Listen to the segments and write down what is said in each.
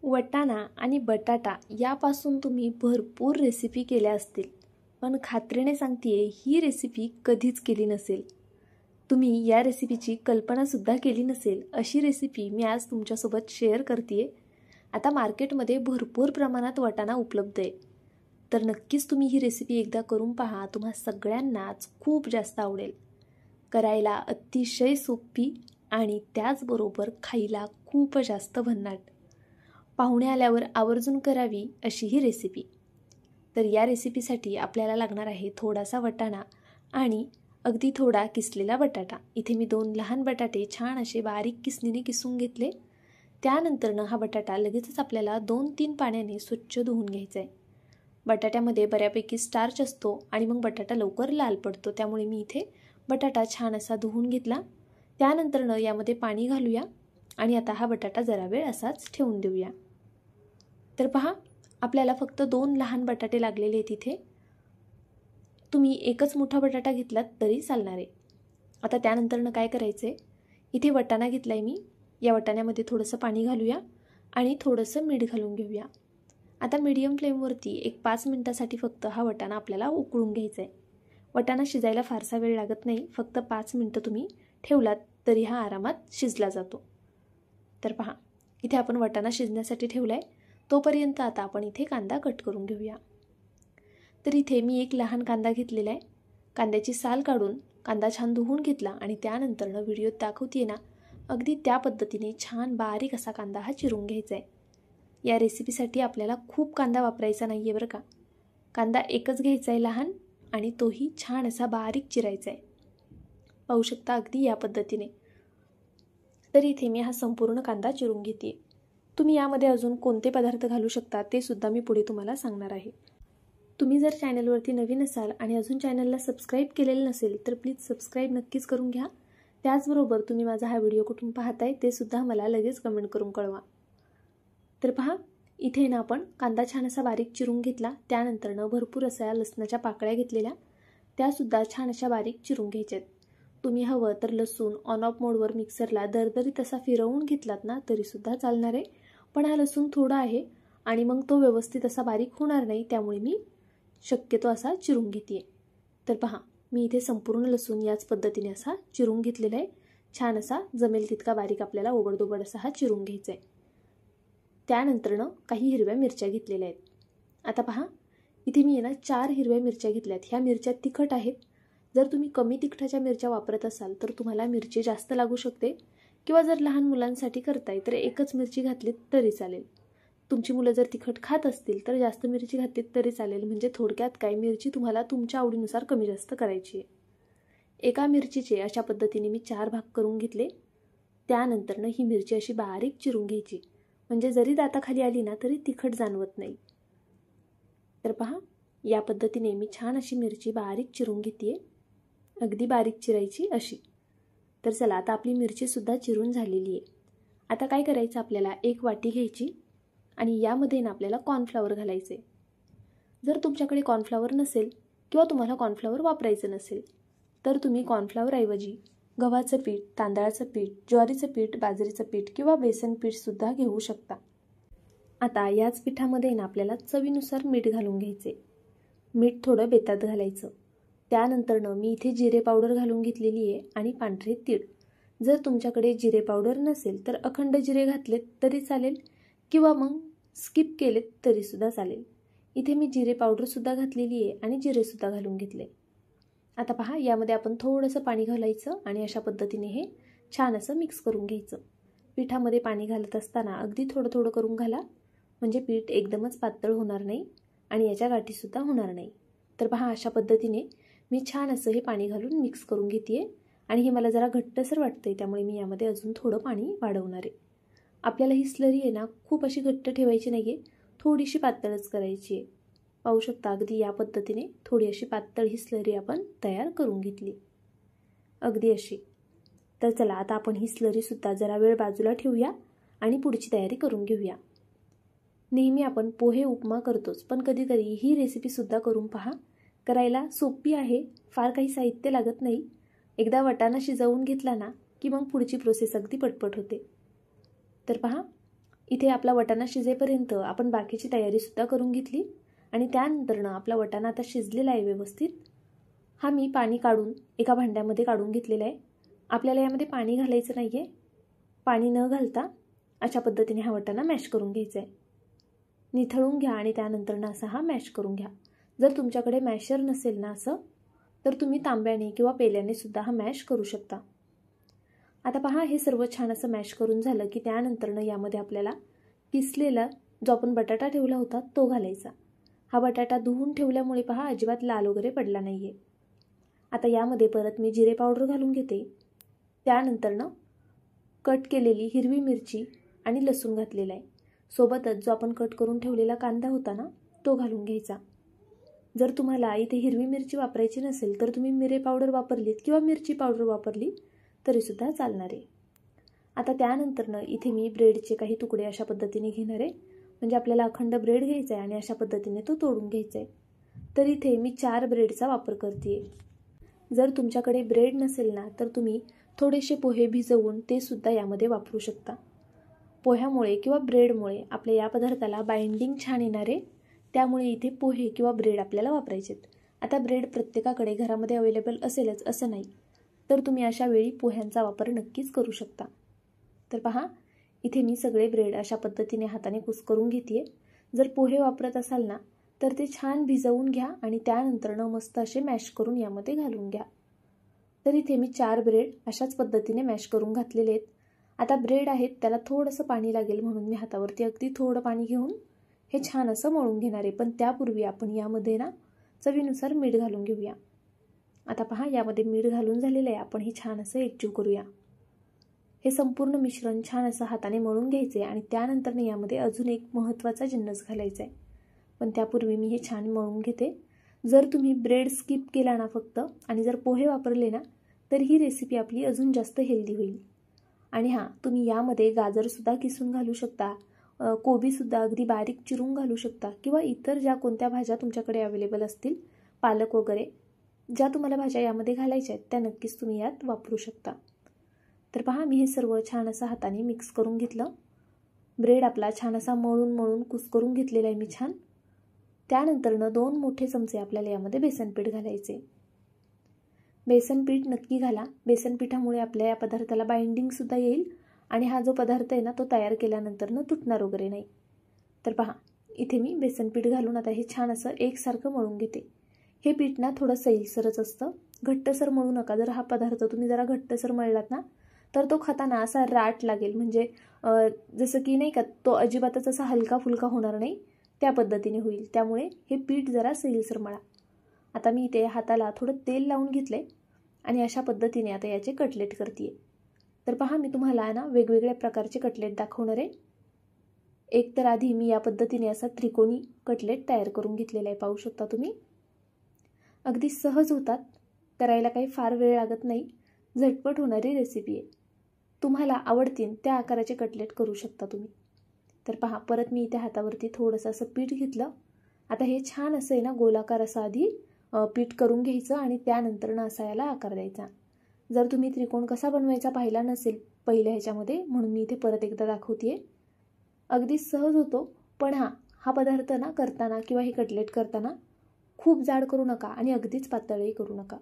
वाटाणा आणि बटाटा यापासून तुम्ही भरपूर रेसिपी केल्या असतील, पण खात्रीने सांगतेय ही रेसिपी कधीच केली नसेल. तुम्ही या रेसिपीची कल्पनासुद्धा केली नसेल अशी रेसिपी मी आज तुमच्यासोबत शेअर करतेय. आता मार्केटमध्ये भरपूर प्रमाणात वाटाणा उपलब्ध आहे, तर नक्कीच तुम्ही ही रेसिपी एकदा करून पहा. तुम्हा सगळ्यांनाच खूप जास्त आवडेल. करायला अतिशय सोपी आणि त्याचबरोबर खायला खूप जास्त भन्नाट. पाहुणे आल्यावर आवर्जून करावी अशी ही रेसिपी. तर या रेसिपीसाठी आपल्याला लागणार आहे थोडासा वाटाणा आणि अगदी थोडा किसलेला बटाटा. इथे मी 2 लहान बटाटे छान असे बारीक किसणीने किसून घेतले. त्यानंतरनं हा बटाटा लगेचच आपल्याला 2-3 पाण्याने स्वच्छ धुवून घ्यायचा आहे. बटाट्यामध्ये बऱ्यापैकी स्टार्च असतो आणि मग बटाटा लवकर लाल पडतो, त्यामुळे मी इथे बटाटा छान असा धुवून घेतला. त्यानंतरनं यामध्ये पाणी घालूया आणि आता हा बटाटा जरा वेळ असाच ठेवून देऊया. तर पहा, आपल्याला फक्त 2 लहान बटाटे लागलेले आहेत. इथे तुम्ही एकच मोठा बटाटा घेतलात तरी चालणार आहे. आता त्यानंतरनं काय करायचं आहे, इथे वाटाणा घेतला आहे मी. या वाटाण्यामध्ये थोडंसं पाणी घालूया आणि थोडंसं मीठ घालून घेऊया. आता मीडियम फ्लेमवरती एक 5 मिनिटासाठी फक्त हा वाटाणा आपल्याला उकळून घ्यायचा आहे. वाटाणा शिजायला फारसा वेळ लागत नाही, फक्त 5 मिनिटं तुम्ही ठेवलात तरी हा आरामात शिजला जातो. तर पहा, इथे आपण वाटाणा शिजण्यासाठी ठेवला आहे. तोपर्यंत आता आपण इथे कांदा कट करून घेऊया. तर इथे मी एक लहान कांदा घेतलेला आहे. कांद्याची साल काढून कांदा छान धुवून घेतला आणि त्यानंतरनं व्हिडिओत दाखवते ना अगदी त्या पद्धतीने छान बारीक असा कांदा हा चिरून घ्यायचा आहे. या रेसिपीसाठी आपल्याला खूप कांदा वापरायचा नाही आहे बरं का. कांदा एकच घ्यायचा आहे लहान आणि तोही छान असा बारीक चिरायचा आहे. पाहू शकता अगदी या पद्धतीने. तर इथे मी हा संपूर्ण कांदा चिरून घेते. तुम्ही यामध्ये अजून कोणते पदार्थ घालू शकता ते सुद्धा मी पुढे तुम्हाला सांगणार आहे. तुम्ही जर चॅनलवरती नवीन असाल आणि अजून चॅनलला सबस्क्राईब केलेलं नसेल तर प्लीज सबस्क्राईब नक्कीच करून घ्या. त्याचबरोबर तुम्ही माझा हा व्हिडिओ कुठून पाहताय ते सुद्धा मला लगेच कमेंट करून कळवा. तर पहा, इथे ना आपण कांदा छान असा बारीक चिरून घेतला. त्यानंतरनं भरपूर अशा लसणाच्या पाकळ्या घेतलेल्या, त्यासुद्धा छान अशा बारीक चिरून घ्यायच्यात. तुम्ही हवं तर लसूण ऑन ऑफ मोडवर मिक्सरला दरदरीत असा फिरवून घेतलात ना तरीसुद्धा चालणार आहे. पण हा लसूण थोडा आहे आणि मग तो व्यवस्थित असा बारीक होणार नाही, त्यामुळे मी शक्यतो असा चिरून घेते. तर पहा, मी इथे संपूर्ण लसूण याच पद्धतीने असा चिरून घेतलेला आहे. छान असा जमेल तितका बारीक आपल्याला ओबडधोबड असा हा चिरून घ्यायचा आहे. त्यानंतरनं काही हिरव्या मिरच्या घेतलेल्या आहेत. आता पहा, इथे मी ना 4 हिरव्या मिरच्या घेतल्यात. ह्या मिरच्या तिखट आहेत. जर तुम्ही कमी तिखटाच्या मिरच्या वापरत असाल तर तुम्हाला मिरची जास्त लागू शकते, किंवा जर लहान मुलांसाठी करताय तर एकच मिरची घातलीत तरी चालेल. तुमची मुलं जर तिखट खात असतील तर जास्त मिरची घातलीत तरी चालेल. म्हणजे थोडक्यात काय, मिरची तुम्हाला तुमच्या आवडीनुसार कमी जास्त करायची आहे. एका मिरचीचे अशा पद्धतीने मी 4 भाग करून घेतले. त्यानंतरनं ही मिरची अशी बारीक चिरून घ्यायची, म्हणजे जरी दाताखाली आली ना तरी तिखट जाणवत नाही. तर पहा, या पद्धतीने मी छान अशी मिरची बारीक चिरून घेते. अगदी बारीक चिरायची अशी. तर चला, आता आपली मिरचीसुद्धा चिरून झालेली आहे. आता काय करायचं, आपल्याला एक वाटी घ्यायची आणि यामध्ये ना आपल्याला कॉर्नफ्लॉवर घालायचे. जर तुमच्याकडे कॉर्नफ्लॉवर नसेल किंवा तुम्हाला कॉर्नफ्लॉवर वापरायचं नसेल तर तुम्ही कॉर्नफ्लॉवरऐवजी गव्हाचं पीठ, तांदळाचं पीठ, ज्वारीचं पीठ, बाजरीचं पीठ किंवा बेसन पीठसुद्धा घेऊ शकता. आता याच पिठामध्ये ना आपल्याला चवीनुसार मीठ घालून घ्यायचे. मीठ थोडं बेतात घालायचं. त्यानंतरनं मी इथे जिरे पावडर घालून घेतलेली आहे आणि पांढरे तीळ. जर तुमच्याकडे जिरे पावडर नसेल तर अखंड जिरे घातलेत तरी चालेल, किंवा मग स्किप केलेत तरीसुद्धा चालेल. इथे मी जिरे पावडरसुद्धा घातलेली आहे आणि जिरेसुद्धा घालून घेतले. आता पहा, यामध्ये आपण थोडंसं पाणी घालायचं आणि अशा पद्धतीने हे छान असं मिक्स करून घ्यायचं. पिठामध्ये पाणी घालत असताना अगदी थोडं थोडं करून घाला, म्हणजे पीठ एकदमच पातळ होणार नाही आणि याच्या गाठीसुद्धा होणार नाही. तर पहा, अशा पद्धतीने मी छान असं हे पाणी घालून मिक्स करून घेते आणि हे मला जरा घट्टसर वाटतंय, त्यामुळे मी यामध्ये अजून थोडं पाणी वाढवणार आहे. आपल्याला ही स्लरी आहे ना खूप अशी घट्ट ठेवायची नाही आहे, थोडीशी पातळच करायची आहे. पाहू शकता अगदी या पद्धतीने थोडी अशी पातळ ही स्लरी आपण तयार करून घेतली, अगदी अशी. तर चला, आता आपण ही स्लरीसुद्धा जरा वेळ बाजूला ठेवूया आणि पुढची तयारी करून घेऊया. नेहमी आपण पोहे उपमा करतोच, पण कधीतरी ही रेसिपीसुद्धा करून पहा. करायला सोपी आहे, फार काही साहित्य लागत नाही. एकदा वाटाणा शिजवून घेतला ना की मग पुढची प्रोसेस अगदी पटपट होते. तर पहा, इथे आपला वाटाणा शिजेपर्यंत आपण बाकीची तयारीसुद्धा करून घेतली आणि त्यानंतरनं आपला वाटाणा आता शिजलेला आहे व्यवस्थित. हा मी पाणी काढून एका भांड्यामध्ये काढून घेतलेला आहे. आपल्याला यामध्ये पाणी घालायचं नाही आहे. पाणी न घालता अशा पद्धतीने हा वाटाणा मॅश करून घ्यायचा आहे. निथळून घ्या आणि त्यानंतरनं असा हा मॅश करून घ्या. जर तुमच्याकडे मॅशर नसेल ना असं, तर तुम्ही तांब्याने किंवा पेल्याने सुद्धा हा मॅश करू शकता. आता पहा, हे सर्व छान असं मॅश करून झालं की त्यानंतरनं यामध्ये आपल्याला किसलेला जो आपण बटाटा ठेवला होता तो घालायचा. हा बटाटा धुवून ठेवल्यामुळे पहा अजिबात लाल वगैरे पडला नाही आहे. आता यामध्ये परत मी जिरे पावडर घालून घेते. त्यानंतरनं कट केलेली हिरवी मिरची आणि लसूण घातलेला आहे. सोबतच जो आपण कट करून ठेवलेला कांदा होता ना तो घालून घ्यायचा. जर तुम्हाला इथे हिरवी मिरची वापरायची नसेल तर तुम्ही मिरे पावडर वापरलीत किंवा मिरची पावडर वापरली तरीसुद्धा चालणार आहे. आता त्यानंतरनं इथे मी ब्रेडचे काही तुकडे अशा पद्धतीने घेणार आहे. म्हणजे आपल्याला अखंड ब्रेड घ्यायचा आहे आणि अशा पद्धतीने तो तोडून घ्यायचा आहे. तर इथे मी 4 ब्रेडचा वापर करते. जर तुमच्याकडे ब्रेड नसेल ना तर तुम्ही थोडेसे पोहे भिजवून ते सुद्धा यामध्ये वापरू शकता. पोह्यामुळे किंवा ब्रेडमुळे आपल्या या पदार्थाला बाइंडिंग छान येणार आहे. त्यामुळे इथे पोहे किंवा ब्रेड आपल्याला वापरायचे आहेत. आता ब्रेड प्रत्येकाकडे घरामध्ये अवेलेबल असेलच असं नाही, तर तुम्ही अशा वेळी पोह्यांचा वापर नक्कीच करू शकता. तर पहा, इथे मी सगळे ब्रेड अशा पद्धतीने हाताने कुस्करून घेते. जर पोहे वापरत असाल ना तर ते छान भिजवून घ्या आणि त्यानंतरनं मस्त असे मॅश करून यामध्ये घालून घ्या. तर इथे मी 4 ब्रेड अशाच पद्धतीने मॅश करून घातलेले आहेत. आता ब्रेड आहेत त्याला थोडंसं पाणी लागेल म्हणून मी हातावरती अगदी थोडं पाणी घेऊन हे छान असं मळून घेणार आहे. पण त्यापूर्वी आपण यामध्ये ना चवीनुसार मीठ घालून घेऊया. आता पहा, यामध्ये मीठ घालून झालेलं आहे. आपण हे छान असं एकजीव करूया. हे संपूर्ण मिश्रण छान असं हाताने मळून घ्यायचे आणि त्यानंतर यामध्ये अजून एक महत्त्वाचा जिन्नस घालायचा आहे. पण त्यापूर्वी मी हे छान मळून घेते. जर तुम्ही ब्रेड स्किप केला ना फक्त आणि जर पोहे वापरले ना तर ही रेसिपी आपली अजून जास्त हेल्दी होईल. आणि हां, तुम्ही यामध्ये गाजरसुद्धा किसून घालू शकता, कोबीसुद्धा अगदी बारीक चिरून घालू शकता किंवा इतर ज्या कोणत्या भाज्या तुमच्याकडे अवेलेबल असतील, पालक वगैरे ज्या तुम्हाला भाज्या यामध्ये घालायच्या आहेत त्या नक्कीच तुम्ही यात वापरू शकता. तर पहा, मी हे सर्व छान असं हाताने मिक्स करून घेतलं. ब्रेड आपला छान असा मळून कुस्करून घेतलेला आहे मी छान. त्यानंतरनं 2 मोठे चमचे आपल्याला यामध्ये बेसनपीठ घालायचे. बेसनपीठ नक्की घाला. बेसनपीठामुळे आपल्या या पदार्थाला बाइंडिंगसुद्धा येईल आणि हा जो पदार्थ आहे ना तो तयार केल्यानंतर तुटणार वगैरे नाही. तर पहा, इथे मी बेसनपीठ घालून आता हे छान असं एकसारखं मळून घेते. हे पीठ ना थोडं सैलसरच असतं, घट्टसर मळू नका. जर हा पदार्थ तुम्ही जरा घट्टसर मळलात ना तर तो खाताना असा राट लागेल. म्हणजे जसं की नाही का, तो अजिबातच असा हलका फुलका होणार नाही, त्या पद्धतीने होईल. त्यामुळे हे पीठ जरा सैलसर मळा. आता मी इथे हाताला थोडं तेल लावून घेतलंय आणि अशा पद्धतीने आता याचे कटलेट करते. तर पहा, मी तुम्हाला ना वेगवेगळ्या प्रकारचे कटलेट दाखवणार आहे. एक तर आधी मी या पद्धतीने असा त्रिकोणी कटलेट तयार करून घेतलेला आहे. पाहू शकता तुम्ही. अगदी सहज होतात, करायला काही फार वेळ लागत नाही, झटपट होणारी रेसिपी आहे. तुम्हाला आवडतील त्या आकाराचे कटलेट करू शकता तुम्ही. तर पहा, परत मी इथे हातावरती थोडंसं असं पीठ घेतलं. आता हे छान असं आहे ना गोलाकार असं आधी पीठ करून घ्यायचं आणि त्यानंतर असा याला आकार द्यायचा. जर तुम्ही त्रिकोण कसा बनवायचा पाहिला नसेल पहिल्या ह्याच्यामध्ये, म्हणून मी इथे परत एकदा दाखवते. अगदी सहज होतो. पण हा पदार्थ ना करताना किंवा हे कटलेट करताना खूप जाड करू नका आणि अगदीच पातळही करू नका.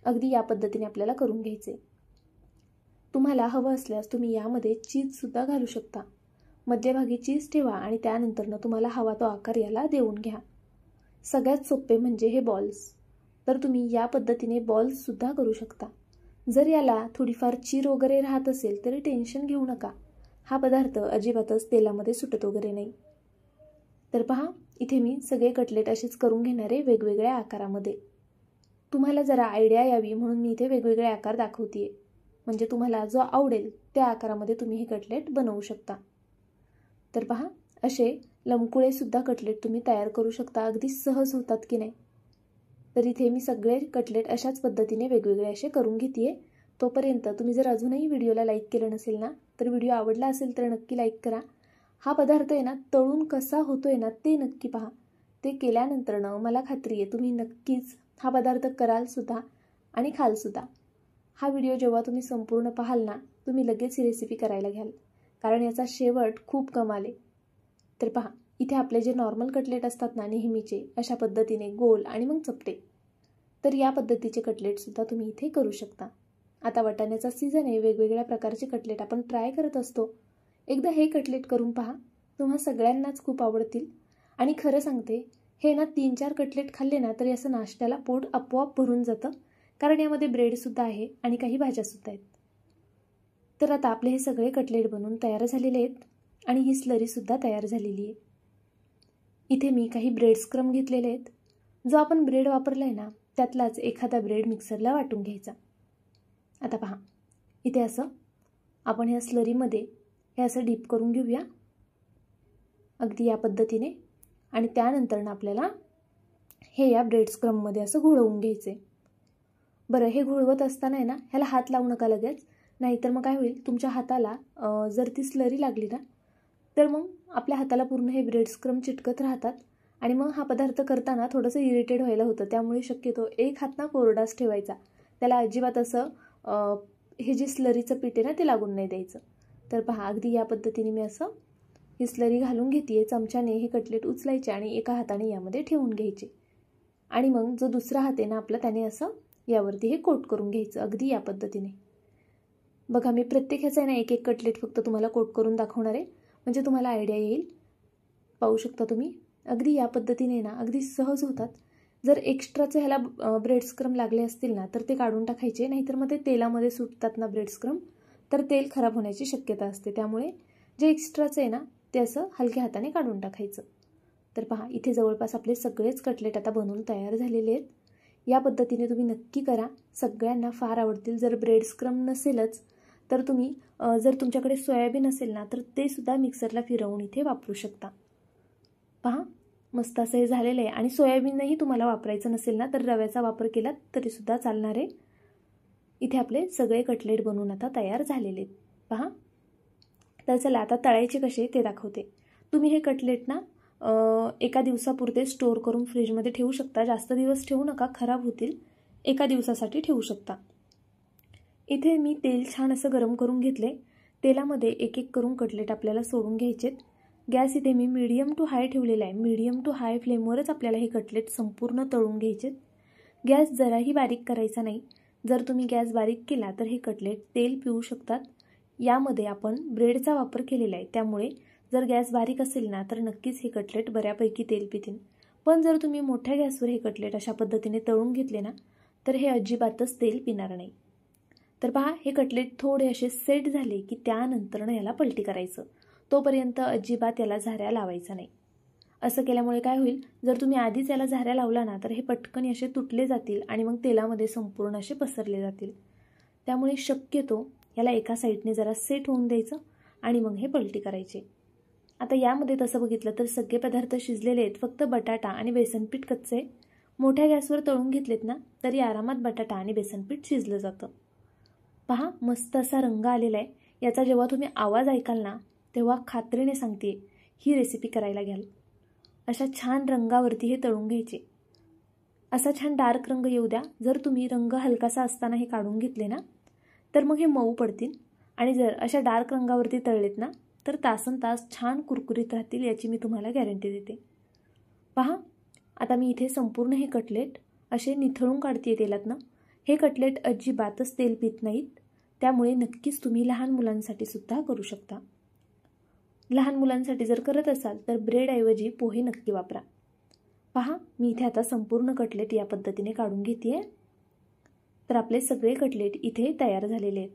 अगदी या पद्धतीने आपल्याला करून घ्यायचे. तुम्हाला हवं असल्यास तुम्ही यामध्ये चीजसुद्धा घालू शकता. मध्यभागी चीज ठेवा आणि त्यानंतर तुम्हाला हवा तो आकार याला देऊन घ्या. सगळ्यात सोपे म्हणजे हे बॉल्स. तर तुम्ही या पद्धतीने बॉल्ससुद्धा करू शकता. जर याला थोडीफार चीर वगैरे राहत असेल तरी टेन्शन घेऊ नका. हा पदार्थ अजिबातच तेलामध्ये सुटत वगैरे नाही. तर पहा, इथे मी सगळे कटलेट असेच करून घेणार आहे वेगवेगळ्या आकारामध्ये. तुम्हाला जरा आयडिया यावी म्हणून मी इथे वेगवेगळे आकार दाखवते. म्हणजे तुम्हाला जो आवडेल त्या आकारामध्ये तुम्ही हे कटलेट बनवू शकता. तर पहा, असे लमकुळेसुद्धा कटलेट तुम्ही तयार करू शकता. अगदी सहज होतात की नाही. तर इथे मी सगळे कटलेट अशाच पद्धतीने वेगवेगळे असे करून घेते. तोपर्यंत तुम्ही जर अजूनही व्हिडिओला लाईक केलं नसेल ना तर व्हिडिओ आवडला असेल तर नक्की लाईक करा. हा पदार्थ आहे ना तळून कसा होतोय ना ते नक्की पहा. ते केल्यानंतर मला खात्री आहे तुम्ही नक्कीच हा पदार्थ करालसुद्धा आणि खालसुद्धा. हा व्हिडिओ जेव्हा तुम्ही संपूर्ण पाहाल ना तुम्ही लगेच ही रेसिपी करायला घ्याल. कारण याचा शेवट खूप कमाल आहे. तर पहा, इथे आपले जे नॉर्मल कटलेट असतात ना नेहमीचे, अशा पद्धतीने गोल आणि मग चपटे, तर या पद्धतीचे कटलेटसुद्धा तुम्ही इथे करू शकता. आता वाटाण्याचा सीझन आहे, वेगवेगळ्या प्रकारचे कटलेट आपण ट्राय करत असतो. एकदा हे कटलेट करून पहा, तुम्हा सगळ्यांनाच खूप आवडतील. आणि खरं सांगते, हे ना 3-4 कटलेट खाल्ले ना तरी असं नाश्त्याला पोट आपोआप भरून जातं, कारण यामध्ये ब्रेडसुद्धा आहे आणि काही भाज्यासुद्धा आहेत. तर आता आपले हे सगळे कटलेट बनवून तयार झालेले आहेत आणि ही स्लरीसुद्धा तयार झालेली आहे. इथे मी काही ब्रेड स्क्रम घेतलेले आहेत. जो आपण ब्रेड वापरला आहे ना त्यातलाच एखादा ब्रेड मिक्सरला वाटून घ्यायचा. आता पहा, इथे असं आपण ह्या स्लरीमध्ये हे असं डीप करून घेऊया अगदी या पद्धतीने. आणि त्यानंतर ना आपल्याला हे या ब्रेड स्क्रममध्ये असं घोळवून घ्यायचे. बरं, हे घोळवत असताना आहे ना ह्याला हात लावू नका लगेच, नाहीतर मग काय होईल, तुमच्या हाताला जर ती स्लरी लागली ना तर मग आपल्या हाताला पूर्ण हे ब्रेड स्क्रम चिटकत राहतात आणि मग हा पदार्थ करताना थोडंसं इरिटेट व्हायला होतं. त्यामुळे शक्यतो एक हात ना कोरडाच ठेवायचा, त्याला अजिबात असं हे जे स्लरीचं पीठ आहे ना ते लागून नाही द्यायचं. तर पहा, अगदी या पद्धतीने मी असं ही स्लरी घालून घेते. चमच्याने हे कटलेट उचलायचे आणि एका हाताने यामध्ये ठेवून घ्यायचे आणि मग जो दुसरा हात आहे ना आपला त्याने असं यावरती हे कोट करून घ्यायचं अगदी या पद्धतीने. बघा, मी प्रत्येक ह्याचा आहे ना एक कटलेट फक्त तुम्हाला कोट करून दाखवणार आहे, म्हणजे तुम्हाला आयडिया येईल. पाहू शकता तुम्ही, अगदी या पद्धतीने ना अगदी सहज होतात. जर एक्स्ट्राचे ह्याला ब्रेड स्क्रम लागले असतील ना तर ते काढून टाकायचे, नाहीतर मग ते तेलामध्ये सुटतात ना ब्रेड स्क्रम, तर तेल खराब होण्याची शक्यता असते. त्यामुळे जे एक्स्ट्राचं आहे ना ते असं हलक्या हाताने काढून टाकायचं. तर पहा, इथे जवळपास आपले सगळेच कटलेट आता बनवून तयार झालेले आहेत. या पद्धतीने तुम्ही नक्की करा, सगळ्यांना फार आवडतील. जर ब्रेड स्क्रम नसेलच तर तुम्ही जर तुमच्याकडे सोयाबीन असेल ना तर ते सुद्धा मिक्सरला फिरवून इथे वापरू शकता. पहा, मस्त असं हे झालेलं आहे. आणि सोयाबीनही तुम्हाला वापरायचं नसेल ना तर रव्याचा वापर केला तरीसुद्धा चालणार आहे. इथे आपले सगळे कटलेट बनवून आता तयार झालेले आहेत. पहा, तर चला आता तळायचे कसे ते दाखवते. तुम्ही हे कटलेट ना एका दिवसापुरते स्टोअर करून फ्रीजमध्ये ठेवू शकता. जास्त दिवस ठेवू नका, खराब होतील. एका दिवसासाठी ठेवू शकता. इथे मी तेल छान असं गरम करून घेतले. तेलामध्ये एक एक करून कटलेट आपल्याला सोडून घ्यायचेत. गॅस इथे मी मीडियम टू हाय ठेवलेला आहे. मीडियम टू हाय फ्लेमवरच आपल्याला हे कटलेट संपूर्ण तळून घ्यायचेत. गॅस जराही बारीक करायचा नाही. जर तुम्ही गॅस बारीक केला तर हे कटलेट तेल पिऊ शकतात. यामध्ये आपण ब्रेडचा वापर केलेला आहे, त्यामुळे जर गॅस बारीक असेल ना तर नक्कीच हे कटलेट बऱ्यापैकी तेल पितील. पण जर तुम्ही मोठ्या गॅसवर हे कटलेट अशा पद्धतीने तळून घेतले ना तर हे अजिबातच तेल पिणार नाही. तर पहा, हे कटलेट थोडे असे सेट झाले की त्यानंतर याला पलटी करायचं. तोपर्यंत अजिबात याला झाऱ्या लावायचा नाही. असं केल्यामुळे काय होईल, जर तुम्ही आधीच याला झाऱ्या लावला ना तर हे पटकन असे तुटले जातील आणि मग तेलामध्ये संपूर्ण असे पसरले जातील. त्यामुळे शक्यतो याला एका साईडने जरा सेट होऊन द्यायचं आणि मग हे पलटी करायचे. आता यामध्ये तसं बघितलं तर सगळे पदार्थ शिजलेले आहेत, फक्त बटाटा आणि बेसनपीठ कच्चे. मोठ्या गॅसवर तळून घेतलेत ना तरी आरामात बटाटा आणि बेसनपीठ शिजलं जातं. पहा, मस्त असा रंग आलेला आहे. याचा जेव्हा तुम्ही आवाज ऐकाल ना तेव्हा खात्रीने सांगते ही रेसिपी करायला घ्याल. अशा छान रंगावरती हे तळून घ्यायचे. असा छान डार्क रंग येऊ द्या. जर तुम्ही रंग हलकासा असताना हे काढून घेतले ना तर मग हे मऊ पडतील आणि जर अशा डार्क रंगावरती तळलेत ना तर तासनतास छान कुरकुरीत राहतील, याची मी तुम्हाला गॅरंटी देते. पहा, आता मी इथे संपूर्ण हे कटलेट असे निथळून काढते तेलातनं. हे कटलेट अजिबातच तेल पित नाहीत, त्यामुळे नक्कीच तुम्ही लहान मुलांसाठी सुद्धा करू शकता. लहान मुलांसाठी जर करत असाल तर ब्रेडऐवजी पोहे नक्की वापरा. पहा, मी इथे आता संपूर्ण कटलेट या पद्धतीने काढून घेते. तर आपले सगळे कटलेट इथे तयार झालेले आहेत.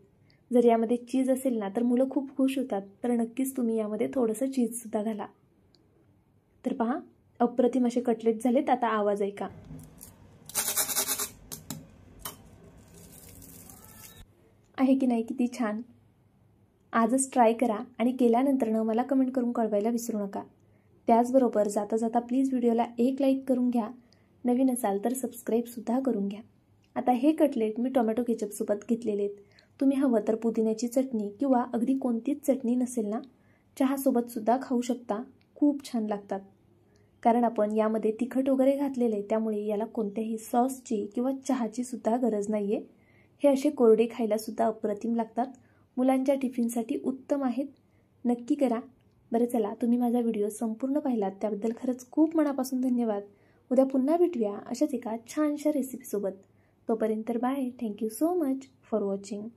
जर यामध्ये चीज असेल ना तर मुलं खूप खुश होतात, तर नक्कीच तुम्ही यामध्ये थोडंसं चीजसुद्धा घाला. तर पहा, अप्रतिम असे कटलेट झालेत. आता आवाज ऐका. आहे की नाही, किती छान. आजच ट्राय करा आणि केल्यानंतर मला कमेंट करून कळवायला विसरू नका. त्याचबरोबर जाता जाता प्लीज व्हिडिओला एक लाईक करून घ्या. नवीन असाल तर सबस्क्राईबसुद्धा करून घ्या. आता हे कटलेट मी टोमॅटो केचपसोबत घेतलेले आहेत. तुम्ही हवं तर पुदिन्याची चटणी किंवा अगदी कोणतीच चटणी नसेल ना चहासोबतसुद्धा खाऊ शकता. खूप छान लागतात, कारण आपण यामध्ये तिखट वगैरे घातलेले आहे, त्यामुळे याला कोणत्याही सॉसची किंवा चहाची सुद्धा गरज नाही आहे. हे असे कोरडे खायलासुद्धा अप्रतिम लागतात. मुलांच्या टिफिनसाठी उत्तम आहेत. नक्की करा. बरं चला, तुम्ही माझा व्हिडिओ संपूर्ण पाहिलात त्याबद्दल खरंच खूप मनापासून धन्यवाद. उद्या पुन्हा भेटूया अशाच एका छानशा रेसिपीसोबत. तोपर्यंत bye. Thank you so much for watching.